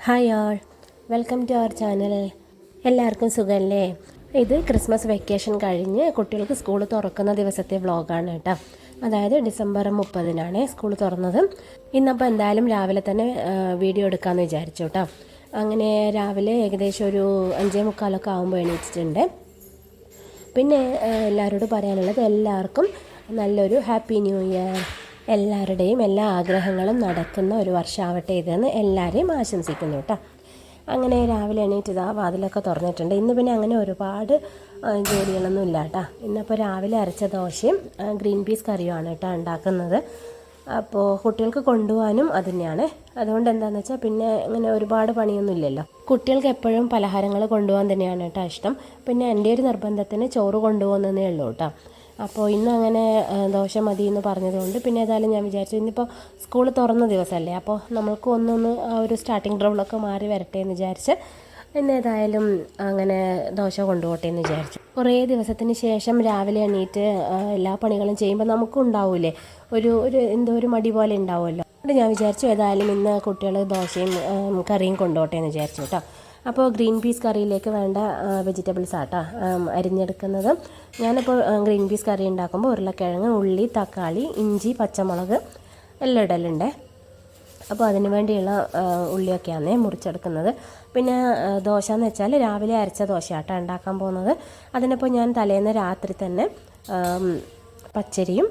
Hi all, welcome to our channel. എല്ലാവർക്കും സുഖമല്ലേ? ഇത് ക്രിസ്മസ് വെക്കേഷൻ കഴിഞ്ഞ് കുട്ടികൾക്ക് സ്കൂൾ തുറക്കുന്ന ദിവസത്തെ വ്ളോഗാണ് കേട്ടോ. അതായത് ഡിസംബർ 30-നാണ് സ്കൂൾ തുറന്നത്. ഇന്നപ്പോൾ എന്തായാലും രാവിലെ തന്നെ വീഡിയോ എടുക്കാമെന്ന് വിചാരിച്ചു കേട്ടോ. അങ്ങനെ രാവിലെ ഏകദേശം ഒരു 5:45 ആകുമ്പോൾ എണീറ്റിട്ടുണ്ട്. പിന്നെ എല്ലാവരോടും പറയാനുള്ളത്, എല്ലാവർക്കും നല്ലൊരു ഹാപ്പി ന്യൂ ഇയർ. എല്ലാവരുടെയും എല്ലാ ആഗ്രഹങ്ങളും നടക്കുന്ന ഒരു വർഷമാവട്ടെ ഇതെന്ന് എല്ലാവരെയും ആശംസിക്കുന്നു കേട്ടോ. അങ്ങനെ രാവിലെ എണീറ്റ് വാതിലൊക്കെ തുറന്നിട്ടുണ്ട്. ഇന്ന് പിന്നെ അങ്ങനെ ഒരുപാട് ജോലികളൊന്നും ഇല്ല കേട്ടോ. ഇന്നിപ്പോൾ രാവിലെ അരച്ച ദോശയും ഗ്രീൻ പീസ് കറിയുമാണ് കേട്ടോ ഉണ്ടാക്കുന്നത്. അപ്പോൾ കുട്ടികൾക്ക് കൊണ്ടുപോകാനും അത് തന്നെയാണ്. അതുകൊണ്ട് എന്താണെന്ന് വെച്ചാൽ പിന്നെ അങ്ങനെ ഒരുപാട് പണിയൊന്നും ഇല്ലല്ലോ. കുട്ടികൾക്ക് എപ്പോഴും പലഹാരങ്ങൾ കൊണ്ടുപോകാൻ തന്നെയാണ് കേട്ടോ ഇഷ്ടം. പിന്നെ എൻ്റെ ഒരു നിർബന്ധത്തിന് ചോറ് കൊണ്ടുപോകുന്നതേ ഉള്ളൂ കേട്ടോ. അപ്പോൾ ഇന്ന് അങ്ങനെ ദോശ മതി എന്ന് പറഞ്ഞതുകൊണ്ട് പിന്നെ ഏതായാലും ഞാൻ വിചാരിച്ചു ഇന്നിപ്പോൾ സ്കൂൾ തുറന്ന ദിവസമല്ലേ, അപ്പോൾ നമ്മൾക്ക് ഒന്നൊന്ന് ആ ഒരു സ്റ്റാർട്ടിങ് ട്രബിളൊക്കെ മാറി വരട്ടെ എന്ന് വിചാരിച്ച് പിന്നെ ഏതായാലും അങ്ങനെ ദോശ കൊണ്ടുപോട്ടെ എന്ന് വിചാരിച്ചു. കുറേ ദിവസത്തിന് ശേഷം രാവിലെ എണീറ്റ് എല്ലാ പണികളും ചെയ്യുമ്പോൾ നമുക്കും ഉണ്ടാവില്ലേ ഒരു എന്തോ ഒരു മടി പോലെ ഉണ്ടാവുമല്ലോ. അതുകൊണ്ട് ഞാൻ വിചാരിച്ചു ഏതായാലും ഇന്ന് കുട്ടികൾ ദോശയും കറിയും കൊണ്ടുപോട്ടെ എന്ന് വിചാരിച്ചു കേട്ടോ. അപ്പോൾ ഗ്രീൻ പീസ് കറിയിലേക്ക് വേണ്ട വെജിറ്റബിൾസ് ആട്ടോ അരിഞ്ഞെടുക്കുന്നത്. ഞാനിപ്പോൾ ഗ്രീൻ പീസ് കറി ഉണ്ടാക്കുമ്പോൾ ഉരുളക്കിഴങ്ങ്, ഉള്ളി, തക്കാളി, ഇഞ്ചി, പച്ചമുളക് എല്ലാം ഇടലുണ്ട്. അപ്പോൾ അതിന് വേണ്ടിയുള്ള ഉള്ളിയൊക്കെയാണ് മുറിച്ചെടുക്കുന്നത്. പിന്നെ ദോശ എന്ന് വെച്ചാൽ രാവിലെ അരച്ച ദോശയാട്ടോ ഉണ്ടാക്കാൻ പോകുന്നത്. അതിനിപ്പോൾ ഞാൻ തലേന്ന് രാത്രി തന്നെ പച്ചരിയും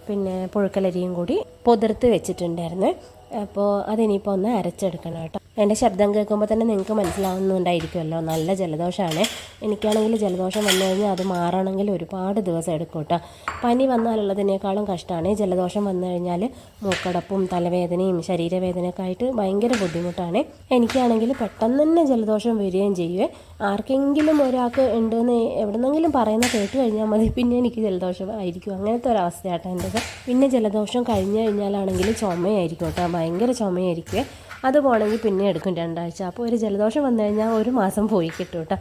പിന്നെ പുഴുക്കലരിയും കൂടി പൊതിർത്ത് വെച്ചിട്ടുണ്ടായിരുന്നു. അപ്പോൾ അതിനിപ്പോൾ ഒന്ന് അരച്ചെടുക്കണം കേട്ടോ. എൻ്റെ ശബ്ദം കേൾക്കുമ്പോൾ തന്നെ നിങ്ങൾക്ക് മനസ്സിലാവുന്നുണ്ടായിരിക്കുമല്ലോ, നല്ല ജലദോഷമാണ്. എനിക്കാണെങ്കിൽ ജലദോഷം വന്നു കഴിഞ്ഞാൽ അത് മാറണമെങ്കിൽ ഒരുപാട് ദിവസം എടുക്കും കേട്ടോ. പനി വന്നാലുള്ളതിനേക്കാളും കഷ്ടമാണ് ജലദോഷം വന്നു കഴിഞ്ഞാൽ. മൂക്കടപ്പും തലവേദനയും ശരീരവേദനയൊക്കെ ആയിട്ട് ഭയങ്കര ബുദ്ധിമുട്ടാണ്. എനിക്കാണെങ്കിൽ പെട്ടെന്ന് തന്നെ ജലദോഷം വരികയും ചെയ്യുവേ. ആർക്കെങ്കിലും ഒരാൾക്ക് ഉണ്ടെന്ന് എവിടെന്നെങ്കിലും പറയുന്ന കേട്ട് കഴിഞ്ഞാൽ മതി, പിന്നെ എനിക്ക് ജലദോഷം ആയിരിക്കും. അങ്ങനത്തെ ഒരവസ്ഥയാട്ടോ എൻ്റെത്. പിന്നെ ജലദോഷം കഴിഞ്ഞ് കഴിഞ്ഞാലാണെങ്കിൽ ചുമയായിരിക്കും കേട്ടോ, ഭയങ്കര ചുമയായിരിക്കുമേ. അത് പോകണമെങ്കിൽ പിന്നെ എടുക്കും 2 ആഴ്ച. അപ്പോൾ ഒരു ജലദോഷം വന്നു കഴിഞ്ഞാൽ 1 മാസം പോയി കിട്ടും കേട്ടോ.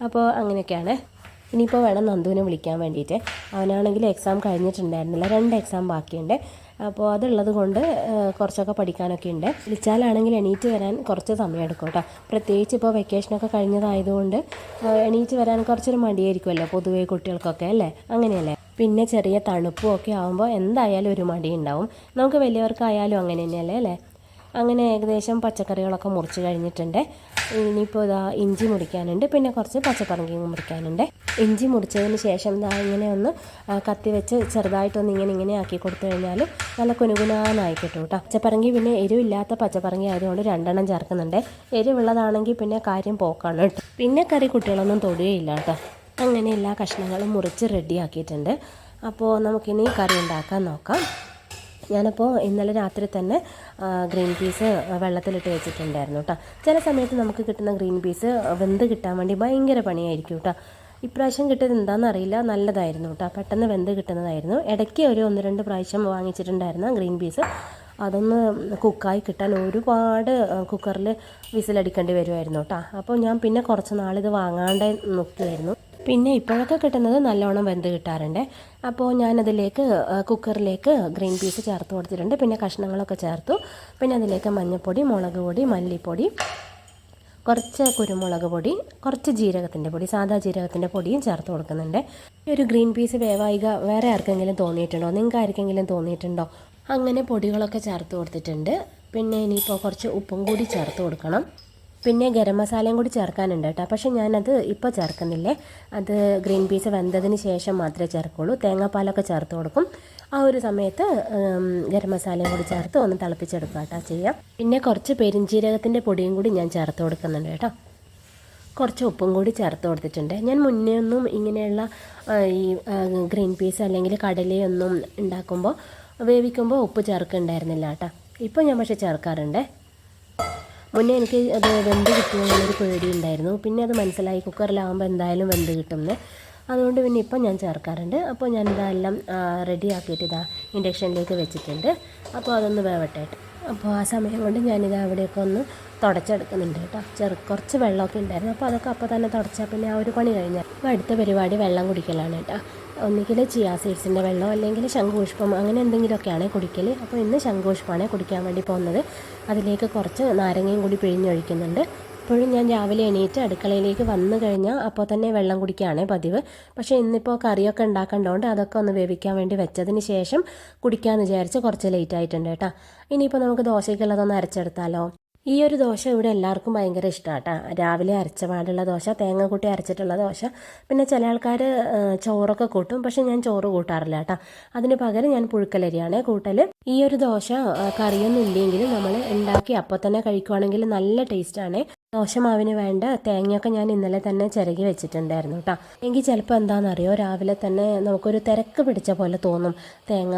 അപ്പോൾ അങ്ങനെയൊക്കെയാണ്. ഇനിയിപ്പോൾ വേണം നന്ദുവിനെ വിളിക്കാൻ വേണ്ടിയിട്ട്. അവനാണെങ്കിൽ എക്സാം കഴിഞ്ഞിട്ടുണ്ടായിരുന്നില്ല, 2 എക്സാം ബാക്കിയുണ്ട്. അപ്പോൾ അതുള്ളത് കൊണ്ട് കുറച്ചൊക്കെ പഠിക്കാനൊക്കെ ഉണ്ട്. വിളിച്ചാലാണെങ്കിൽ എണീറ്റ് വരാൻ കുറച്ച് സമയം എടുക്കും കേട്ടോ. പ്രത്യേകിച്ച് ഇപ്പോൾ വെക്കേഷനൊക്കെ കഴിഞ്ഞതായതുകൊണ്ട് എണീറ്റ് വരാൻ കുറച്ചൊരു മടിയായിരിക്കുമല്ലോ പൊതുവേ കുട്ടികൾക്കൊക്കെ, അല്ലേ? അങ്ങനെയല്ലേ? പിന്നെ ചെറിയ തണുപ്പും ഒക്കെ ആകുമ്പോൾ എന്തായാലും ഒരു മടി ഉണ്ടാവും. നമുക്ക് വലിയവർക്കായാലും അങ്ങനെ തന്നെയല്ലേ അല്ലേ? അങ്ങനെ ഏകദേശം പച്ചക്കറികളൊക്കെ മുറിച്ച് കഴിഞ്ഞിട്ടുണ്ട്. ഇനിയിപ്പോൾ ഇഞ്ചി മുറിക്കാനുണ്ട്, പിന്നെ കുറച്ച് പച്ചപ്പറങ്കിയും മുറിക്കാനുണ്ട്. ഇഞ്ചി മുറിച്ചതിന് ശേഷം ഇങ്ങനെ ഒന്ന് കത്തി വെച്ച് ചെറുതായിട്ടൊന്ന് ഇങ്ങനെ ആക്കി കൊടുത്തു കഴിഞ്ഞാൽ നല്ല കുനുകുനാന്നായി കിട്ടും കേട്ടോ. പച്ചപ്പറങ്കി പിന്നെ എരിവില്ലാത്ത പച്ചപ്പറങ്കി ആയതുകൊണ്ട് 2 എണ്ണം ചേർക്കുന്നുണ്ട്. എരിവുള്ളതാണെങ്കിൽ പിന്നെ കാര്യം പോക്കാണ് കേട്ടോ. പിന്നെ കറി കുട്ടികളൊന്നും തൊടുകയില്ല കേട്ടോ. അങ്ങനെ എല്ലാ കഷ്ണങ്ങളും മുറിച്ച് റെഡിയാക്കിയിട്ടുണ്ട്. അപ്പോൾ നമുക്കിനി കറി ഉണ്ടാക്കാൻ നോക്കാം. ഞാനപ്പോൾ ഇന്നലെ രാത്രി തന്നെ ഗ്രീൻ പീസ് വെള്ളത്തിലിട്ട് വെച്ചിട്ടുണ്ടായിരുന്നു കേട്ടോ. ചില സമയത്ത് നമുക്ക് കിട്ടുന്ന ഗ്രീൻ പീസ് വെന്ത് കിട്ടാൻ വേണ്ടി ഭയങ്കര പണിയായിരിക്കും കേട്ടോ. ഇപ്രാവശ്യം കിട്ടിയത് എന്താണെന്ന് അറിയില്ല, നല്ലതായിരുന്നു കേട്ടോ, പെട്ടെന്ന് വെന്ത് കിട്ടുന്നതായിരുന്നു. ഇടയ്ക്ക് ഒരു 1-2 പ്രാവശ്യം വാങ്ങിച്ചിട്ടുണ്ടായിരുന്നു ഗ്രീൻ പീസ്. അതൊന്ന് കുക്കായി കിട്ടാൻ ഒരുപാട് കുക്കറിൽ വിസിലടിക്കേണ്ടി വരുമായിരുന്നു കേട്ടോ. അപ്പോൾ ഞാൻ പിന്നെ കുറച്ച് നാളിത് വാങ്ങാണ്ട് നോക്കുമായിരുന്നു. പിന്നെ ഇപ്പോഴൊക്കെ കിട്ടുന്നത് നല്ലോണം വെന്ത് കിട്ടാറുണ്ട്. അപ്പോൾ ഞാനതിലേക്ക് കുക്കറിലേക്ക് ഗ്രീൻ പീസ് ചേർത്ത് കൊടുത്തിട്ടുണ്ട്. പിന്നെ കഷ്ണങ്ങളൊക്കെ ചേർത്തു. പിന്നെ അതിലേക്ക് മഞ്ഞൾപ്പൊടി, മുളക് പൊടി, മല്ലിപ്പൊടി, കുറച്ച് കുരുമുളക് പൊടി, കുറച്ച് ജീരകത്തിൻ്റെ പൊടി, സാധാ ജീരകത്തിൻ്റെ പൊടിയും ചേർത്ത് കൊടുക്കുന്നുണ്ട്. ഈ ഒരു ഗ്രീൻ പീസ് വേവായിക വേറെ ആർക്കെങ്കിലും തോന്നിയിട്ടുണ്ടോ? നിങ്ങൾക്ക് ആർക്കെങ്കിലും തോന്നിയിട്ടുണ്ടോ? അങ്ങനെ പൊടികളൊക്കെ ചേർത്ത് കൊടുത്തിട്ടുണ്ട്. പിന്നെ ഇനിയിപ്പോൾ കുറച്ച് ഉപ്പും കൂടി ചേർത്ത് കൊടുക്കണം. പിന്നെ ഗരം മസാലയും കൂടി ചേർക്കാനുണ്ട് കേട്ടോ. പക്ഷേ ഞാനത് ഇപ്പോൾ ചേർക്കുന്നില്ലേ, അത് ഗ്രീൻ പീസ് വെന്തതിന് ശേഷം മാത്രമേ ചേർക്കുള്ളൂ. തേങ്ങാപ്പാലൊക്കെ ചേർത്ത് കൊടുക്കും. ആ ഒരു സമയത്ത് ഗരം മസാലയും കൂടി ചേർത്ത് ഒന്ന് തിളപ്പിച്ചെടുക്കുക കേട്ടോ ചെയ്യാം. പിന്നെ കുറച്ച് പെരിഞ്ജീരകത്തിൻ്റെ പൊടിയും കൂടി ഞാൻ ചേർത്ത് കൊടുക്കുന്നുണ്ട് കേട്ടോ. കുറച്ച് ഉപ്പും കൂടി ചേർത്ത് കൊടുത്തിട്ടുണ്ട്. ഞാൻ മുന്നേ ഒന്നും ഇങ്ങനെയുള്ള ഈ ഗ്രീൻ പീസ് അല്ലെങ്കിൽ കടലയൊന്നും ഉണ്ടാക്കുമ്പോൾ വേവിക്കുമ്പോൾ ഉപ്പ് ചേർക്കുന്നുണ്ടായിരുന്നില്ല കേട്ടോ. ഇപ്പോൾ ഞാൻ പക്ഷേ ചേർക്കാറുണ്ട്. മുന്നേ എനിക്ക് അത് വെന്ത് കിട്ടുമെന്നൊരു പേടിയുണ്ടായിരുന്നു. പിന്നെ അത് മനസ്സിലായി കുക്കറിലാകുമ്പോൾ എന്തായാലും വെന്ത് കിട്ടുമെന്ന്. അതുകൊണ്ട് പിന്നെ ഇപ്പം ഞാൻ ചേർക്കാറുണ്ട്. അപ്പോൾ ഞാൻ ഇതെല്ലാം റെഡിയാക്കിയിട്ട് ഇൻഡക്ഷനിലേക്ക് വെച്ചിട്ടുണ്ട്. അപ്പോൾ അതൊന്ന് വേവട്ടെ. അപ്പോൾ ആ സമയം കൊണ്ട് ഞാനിത് അവിടെയൊക്കെ ഒന്ന് തുടച്ചെടുക്കുന്നുണ്ട് കേട്ടോ. കുറച്ച് വെള്ളമൊക്കെ ഉണ്ടായിരുന്നു, അപ്പോൾ അതൊക്കെ അപ്പോൾ തന്നെ തുടച്ചാൽ പിന്നെ ആ ഒരു പണി കഴിഞ്ഞാൽ. അപ്പോൾ അടുത്ത പരിപാടി വെള്ളം കുടിക്കലാണ് കേട്ടോ. ഒന്നുകിൽ ചിയാ സീഡ്സിൻ്റെ വെള്ളം അല്ലെങ്കിൽ ശംഖുപുഷ്പം അങ്ങനെ എന്തെങ്കിലുമൊക്കെയാണ് കുടിക്കൽ. അപ്പോൾ ഇന്ന് ശംഖുപുഷ്പമാണ് കുടിക്കാൻ വേണ്ടി പോകുന്നത്. അതിലേക്ക് കുറച്ച് നാരങ്ങയും കൂടി പിഴിഞ്ഞൊഴിക്കുന്നുണ്ട്. എപ്പോഴും ഞാൻ രാവിലെ എണീറ്റ് അടുക്കളയിലേക്ക് വന്നു കഴിഞ്ഞാൽ അപ്പോൾ തന്നെ വെള്ളം കുടിക്കുകയാണ് പതിവ്. പക്ഷേ ഇന്നിപ്പോൾ കറിയൊക്കെ ഉണ്ടാക്കേണ്ടതുകൊണ്ട് അതൊക്കെ ഒന്ന് വേവിക്കാൻ വേണ്ടി വെച്ചതിന് ശേഷം കുടിക്കാമെന്ന് വിചാരിച്ച് കുറച്ച് ലേറ്റ് ആയിട്ടുണ്ട് കേട്ടോ. ഇനിയിപ്പോൾ നമുക്ക് ദോശയ്ക്കുള്ളതൊന്ന് അരച്ചെടുത്താലോ. ഈ ഒരു ദോശ ഇവിടെ എല്ലാവർക്കും ഭയങ്കര ഇഷ്ടമാണ് കേട്ടോ. രാവിലെ അരച്ച പാടുള്ള ദോശ, തേങ്ങ കൂട്ടി അരച്ചിട്ടുള്ള ദോശ. പിന്നെ ചില ആൾക്കാർ ചോറൊക്കെ കൂട്ടും, പക്ഷെ ഞാൻ ചോറ് കൂട്ടാറില്ല കേട്ടോ. അതിന് പകരം ഞാൻ പുഴുക്കലരിയാണ് കൂട്ടൽ. ഈ ഒരു ദോശ കറിയൊന്നും ഇല്ലെങ്കിലും നമ്മൾ ഉണ്ടാക്കി അപ്പോൾ തന്നെ കഴിക്കുവാണെങ്കിൽ നല്ല ടേസ്റ്റാണ്. ദോശമാവിന് വേണ്ട തേങ്ങയൊക്കെ ഞാൻ ഇന്നലെ തന്നെ ചിരകി വെച്ചിട്ടുണ്ടായിരുന്നു കേട്ടോ. എങ്കിൽ ചിലപ്പോൾ എന്താണെന്നറിയോ, രാവിലെ തന്നെ നമുക്കൊരു തിരക്ക് പിടിച്ച പോലെ തോന്നും. തേങ്ങ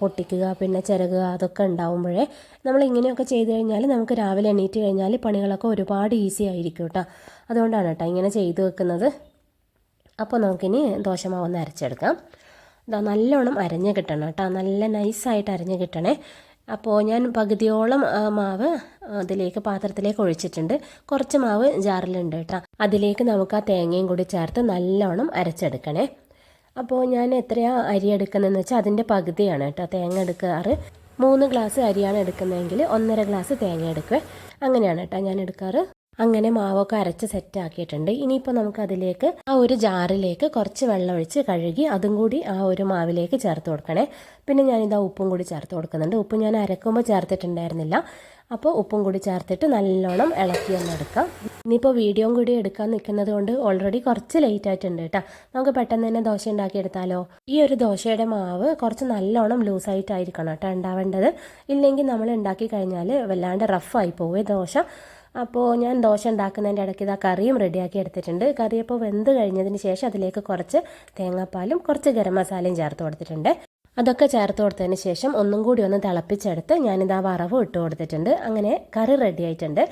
പൊട്ടിക്കുക പിന്നെ ചിരകുക അതൊക്കെ ഉണ്ടാവുമ്പോഴേ നമ്മൾ ഇങ്ങനെയൊക്കെ ചെയ്ത് കഴിഞ്ഞാൽ നമുക്ക് രാവിലെ എണീറ്റ് കഴിഞ്ഞാൽ പണികളൊക്കെ ഒരുപാട് ഈസി ആയിരിക്കും കേട്ടോ. അതുകൊണ്ടാണ് കേട്ടോ ഇങ്ങനെ ചെയ്ത് വെക്കുന്നത്. അപ്പോൾ നമുക്കിനി ദോശമാവൊന്ന് അരച്ചെടുക്കാം. നല്ലോണം അരഞ്ഞ് കിട്ടണം കേട്ടോ, നല്ല നൈസായിട്ട് അരഞ്ഞ് കിട്ടണേ. അപ്പോൾ ഞാൻ പകുതിയോളം മാവ് അതിലേക്ക് പാത്രത്തിലേക്ക് ഒഴിച്ചിട്ടുണ്ട്. കുറച്ച് മാവ് ജാറിലുണ്ട് കേട്ടോ. അതിലേക്ക് നമുക്ക് ആ തേങ്ങയും കൂടി ചേർത്ത് നല്ലോണം അരച്ചെടുക്കണേ. അപ്പോൾ ഞാൻ എത്രയാണ് അരി എടുക്കുന്നതെന്ന് വെച്ചാൽ അതിൻ്റെ പകുതിയാണ് കേട്ടോ തേങ്ങ എടുക്കാറ്. 3 ഗ്ലാസ് അരിയാണ് എടുക്കുന്നതെങ്കിൽ 1.5 ഗ്ലാസ് തേങ്ങ എടുക്കുക. അങ്ങനെയാണ് കേട്ടോ ഞാൻ എടുക്കാറ്. അങ്ങനെ മാവൊക്കെ അരച്ച് സെറ്റ് ആക്കിയിട്ടുണ്ട്. ഇനിയിപ്പോൾ നമുക്ക് അതിലേക്ക് ആ ഒരു ജാറിലേക്ക് കുറച്ച് വെള്ളം ഒഴിച്ച് കഴുകി അതും കൂടി ആ ഒരു മാവിലേക്ക് ചേർത്ത് കൊടുക്കണേ. പിന്നെ ഞാനിതാ ഉപ്പും കൂടി ചേർത്ത് കൊടുക്കുന്നുണ്ട്. ഉപ്പ് ഞാൻ അരക്കുമ്പോൾ ചേർത്തിട്ടുണ്ടായിരുന്നില്ല. അപ്പോൾ ഉപ്പും കൂടി ചേർത്തിട്ട് നല്ലോണം ഇളക്കി ഒന്ന് എടുക്കാം. ഇനിയിപ്പോൾ വീഡിയോയും കൂടി എടുക്കാൻ നിൽക്കുന്നത് കൊണ്ട് ഓൾറെഡി കുറച്ച് ലേറ്റ് ആയിട്ടുണ്ട് കേട്ടോ. നമുക്ക് പെട്ടെന്ന് തന്നെ ദോശ ഉണ്ടാക്കിയെടുത്താലോ. ഈ ഒരു ദോശയുടെ മാവ് കുറച്ച് നല്ലോണം ലൂസായിട്ടായിരിക്കണം കേട്ടോ ഉണ്ടാവേണ്ടത്. ഇല്ലെങ്കിൽ നമ്മൾ ഉണ്ടാക്കി കഴിഞ്ഞാൽ വല്ലാണ്ട് റഫായി പോവേ ദോശ. അപ്പോൾ ഞാൻ ദോശ ഉണ്ടാക്കുന്നതിൻ്റെ ഇടയ്ക്ക് ഇതാ കറിയും റെഡിയാക്കി എടുത്തിട്ടുണ്ട്. കറി അപ്പോൾ വെന്ത് കഴിഞ്ഞതിന് ശേഷം അതിലേക്ക് കുറച്ച് തേങ്ങാപ്പാലും കുറച്ച് ഗരം മസാലയും ചേർത്ത് കൊടുത്തിട്ടുണ്ട്. അതൊക്കെ ചേർത്ത് കൊടുത്തതിന് ശേഷം ഒന്നും കൂടി ഒന്ന് തിളപ്പിച്ചെടുത്ത് ഞാനിതാ വറവ് ഇട്ട് കൊടുത്തിട്ടുണ്ട്. അങ്ങനെ കറി റെഡി ആയിട്ടുണ്ട്.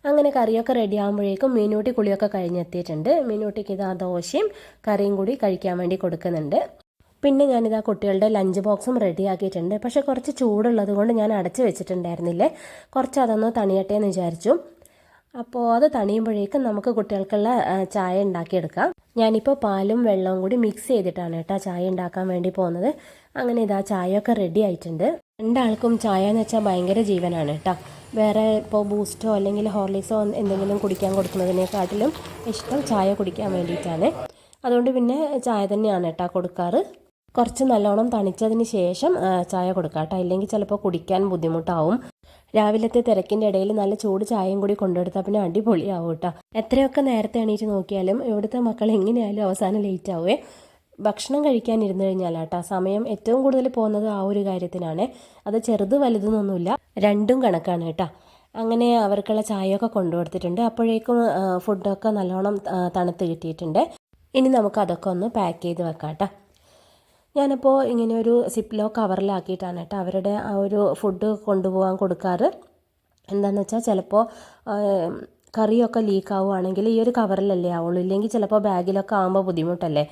അങ്ങനെ കറിയൊക്കെ റെഡി ആകുമ്പോഴേക്കും മീനൂട്ടി കുളിയൊക്കെ കഴിഞ്ഞെത്തിയിട്ടുണ്ട്. മീനൂട്ടിക്ക് ഇതാ ദോശയും കറിയും കൂടി കഴിക്കാൻ വേണ്ടി കൊടുക്കുന്നുണ്ട്. പിന്നെ ഞാനിതാ കുട്ടികളുടെ ലഞ്ച് ബോക്സും റെഡി ആക്കിയിട്ടുണ്ട്. പക്ഷേ കുറച്ച് ചൂടുള്ളത് കൊണ്ട് ഞാൻ അടച്ച് വെച്ചിട്ടുണ്ടായിരുന്നില്ലേ. കുറച്ച് അതൊന്ന് തണിയട്ടെ എന്ന് വിചാരിച്ചു. അപ്പോൾ അത് തണിയുമ്പോഴേക്കും നമുക്ക് കുട്ടികൾക്കുള്ള ചായ ഉണ്ടാക്കിയെടുക്കാം. ഞാനിപ്പോൾ പാലും വെള്ളവും കൂടി മിക്സ് ചെയ്തിട്ടാണ് കേട്ടോ ചായ ഉണ്ടാക്കാൻ വേണ്ടി പോകുന്നത്. അങ്ങനെ ഇതാ ചായയൊക്കെ റെഡി ആയിട്ടുണ്ട്. രണ്ടാൾക്കും ചായ എന്ന് വെച്ചാൽ ഭയങ്കര ജീവനാണ് കേട്ടോ. വേറെ ഇപ്പോൾ ബൂസ്റ്റോ അല്ലെങ്കിൽ ഹോർലിക്സോ എന്തെങ്കിലും കുടിക്കാൻ കൊടുക്കുന്നതിനെക്കാട്ടിലും ഇഷ്ടം ചായ കുടിക്കാൻ വേണ്ടിയിട്ടാണ്. അതുകൊണ്ട് പിന്നെ ചായ തന്നെയാണ് കേട്ടോ കൊടുക്കാറ്. കുറച്ച് നല്ലോണം തണിച്ചതിന് ശേഷം ചായ കൊടുക്കാം കേട്ടോ, ഇല്ലെങ്കിൽ ചിലപ്പോൾ കുടിക്കാൻ ബുദ്ധിമുട്ടാവും. രാവിലത്തെ തിരക്കിൻ്റെ ഇടയിൽ നല്ല ചൂട് ചായയും കൂടി കൊണ്ടുകൊടുത്താൽ പിന്നെ അടിപൊളിയാവും കേട്ടോ. എത്രയൊക്കെ നേരത്തെ എണീറ്റ് നോക്കിയാലും ഇവിടുത്തെ മക്കൾ എങ്ങനെയായാലും അവസാനം ലേറ്റ് ആവുമേ. ഭക്ഷണം കഴിക്കാൻ ഇരുന്ന് കഴിഞ്ഞാലാട്ടോ സമയം ഏറ്റവും കൂടുതൽ പോകുന്നത് ആ ഒരു കാര്യത്തിനാണ്. അത് ചെറുത് വലുതെന്നൊന്നുമില്ല, രണ്ടും കണക്കാണ് കേട്ടോ. അങ്ങനെ അവർക്കുള്ള ചായയൊക്കെ കൊണ്ടുകൊടുത്തിട്ടുണ്ട്. അപ്പോഴേക്കും ഫുഡൊക്കെ നല്ലോണം തണുത്ത് കിട്ടിയിട്ടുണ്ട്. ഇനി നമുക്ക് അതൊക്കെ ഒന്ന് പാക്ക് ചെയ്ത് വെക്കാം കേട്ടോ. ഞാനിപ്പോൾ ഇങ്ങനെ ഒരു സിപ്ലോ കവറിലാക്കിയിട്ടാണ് കേട്ടോ അവരുടെ ആ ഒരു ഫുഡ് കൊണ്ടുപോകാൻ കൊടുക്കാറ്. എന്താണെന്ന് വെച്ചാൽ ചിലപ്പോൾ കറിയൊക്കെ ലീക്ക് ആവുകയാണെങ്കിൽ ഈ ഒരു കവറിലല്ലേ ആവുള്ളൂ, ഇല്ലെങ്കിൽ ചിലപ്പോൾ ബാഗിലൊക്കെ ആകുമ്പോൾ ബുദ്ധിമുട്ടല്ലേ.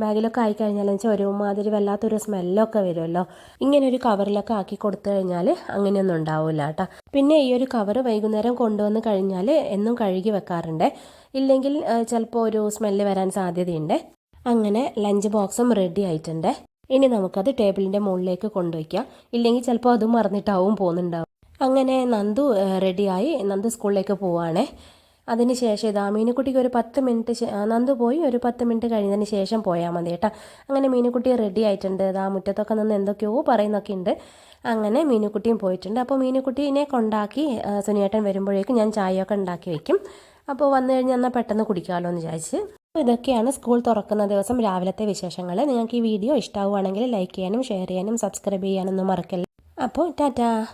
ബാഗിലൊക്കെ ആയിക്കഴിഞ്ഞാലെന്ന് വെച്ചാൽ ഒരുമാതിരി വല്ലാത്തൊരു സ്മെല്ലൊക്കെ വരുമല്ലോ. ഇങ്ങനെ ഒരു കവറിലൊക്കെ ആക്കി കൊടുത്തു കഴിഞ്ഞാൽ അങ്ങനെയൊന്നും ഉണ്ടാവില്ല കേട്ടോ. പിന്നെ ഈ ഒരു കവർ വൈകുന്നേരം കൊണ്ടുവന്ന് കഴിഞ്ഞാൽ എന്നും കഴുകി വെക്കാറുണ്ട്, ഇല്ലെങ്കിൽ ചിലപ്പോൾ ഒരു സ്മെല്ല് വരാൻ സാധ്യതയുണ്ട്. അങ്ങനെ ലഞ്ച് ബോക്സും റെഡി ആയിട്ടുണ്ട്. ഇനി നമുക്കത് ടേബിളിൻ്റെ മുകളിലേക്ക് കൊണ്ടുവയ്ക്കാം, ഇല്ലെങ്കിൽ ചിലപ്പോൾ അതും മറന്നിട്ടാവും പോകുന്നുണ്ടാവും. അങ്ങനെ നന്ദു റെഡിയായി, നന്ദു സ്കൂളിലേക്ക് പോവുകയാണേ. അതിന് ശേഷം ഇതാ മീനുക്കുട്ടിക്ക് ഒരു 10 മിനിറ്റ് നന്ദു പോയി ഒരു 10 മിനിറ്റ് കഴിഞ്ഞതിന് ശേഷം പോയാൽ മതി കേട്ടോ. അങ്ങനെ മീനുക്കുട്ടി റെഡി ആയിട്ടുണ്ട്. ഇതാ മുറ്റത്തൊക്കെ നിന്ന് എന്തൊക്കെയോ പറയുന്നൊക്കെ ഉണ്ട്. അങ്ങനെ മീനുക്കുട്ടിയും പോയിട്ടുണ്ട്. അപ്പോൾ മീനുക്കുട്ടീനെ കൊണ്ടാക്കി സുനിയേട്ടൻ വരുമ്പോഴേക്കും ഞാൻ ചായയൊക്കെ ഉണ്ടാക്കി വയ്ക്കും. അപ്പോൾ വന്നു കഴിഞ്ഞാൽ എന്നാൽ പെട്ടെന്ന് കുടിക്കാമല്ലോ എന്ന് വിചാരിച്ച്. അപ്പോൾ ഇതൊക്കെയാണ് സ്കൂൾ തുറക്കുന്ന ദിവസം രാവിലത്തെ വിശേഷങ്ങൾ. നിങ്ങൾക്ക് ഈ വീഡിയോ ഇഷ്ടമാവുകയാണെങ്കിൽ ലൈക്ക് ചെയ്യാനും ഷെയർ ചെയ്യാനും സബ്സ്ക്രൈബ് ചെയ്യാനൊന്നും മറക്കല്ല. അപ്പോൾ ടാറ്റാ.